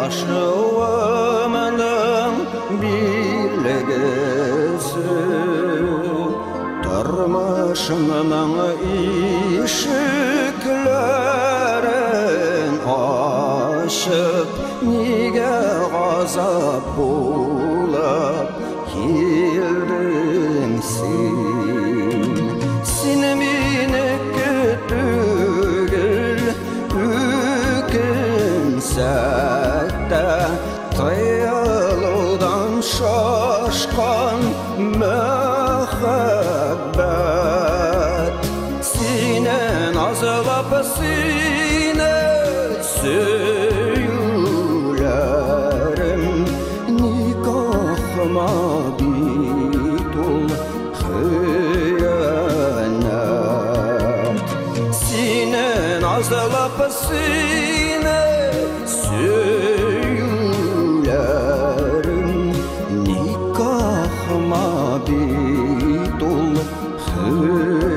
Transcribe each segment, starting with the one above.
ашуымның билгісі тұрмышымның ишіклерін ашып неге ғазап болып келдің сен мені күтугіл өкін сәтті тыйылудан шашқан мұхаббат сенен азалап сені сөйлерім никахыма бит ол хиянат сенен азалап сені сөйлерім никахыма бит ол хиянат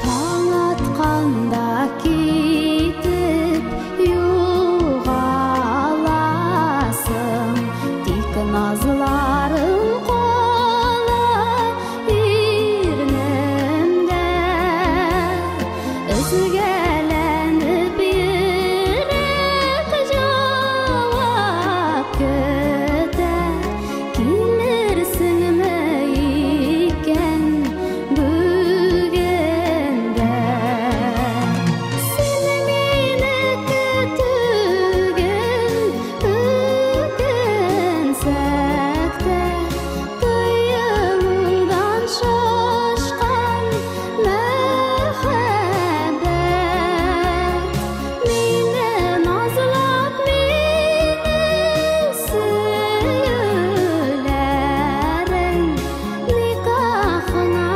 таң атқанда кетіп ұйығаласың тек назларың қолы ернімді ізгіленіп ерек жауап күтіп келерсің ме екен бүгінгі сен мені күтугін өкінсәкті тыйылудан шашқан мұхаббат мені назлап мені сөйлерің никахыңа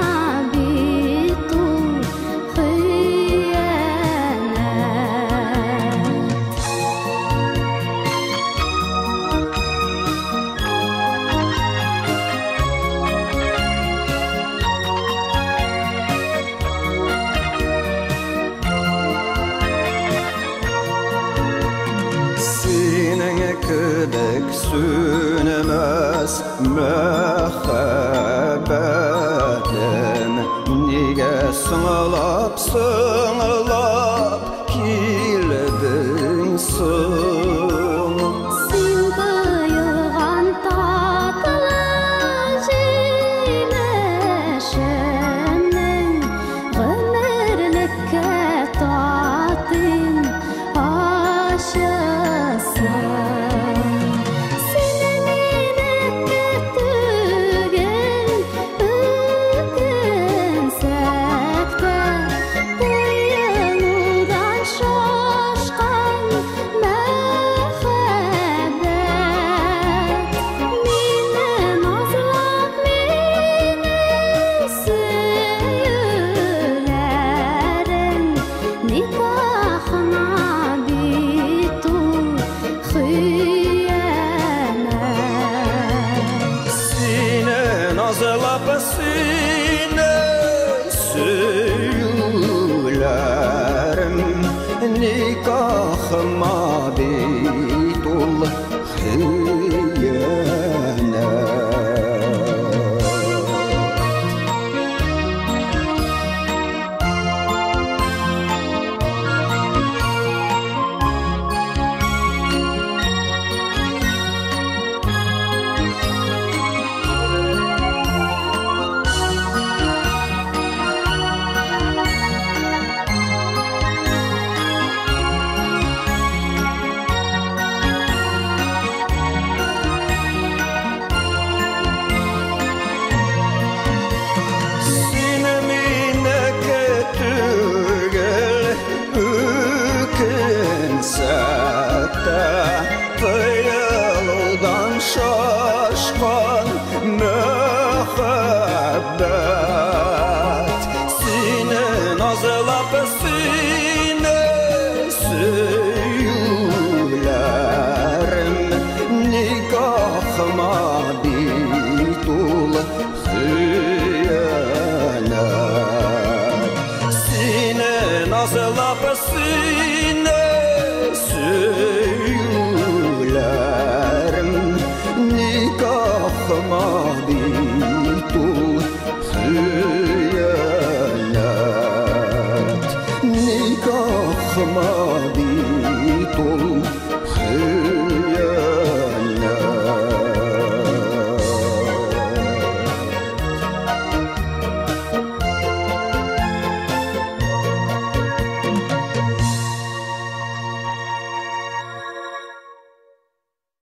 бит ол хиянат сенің күдік сөніміз мұхаббатым неге сыңылап келдің соң сен тыйылған татылы жемішімнің ғұмырлікке татым ашысың сен мені күтугін өкінсәкті тыйылудан шашқан мұхаббат мені назлап мені сөйлерің никахыңа бит ол хиянат сенен азалап сені сөйлерім никахыма бит ол хиянат Kahma bitul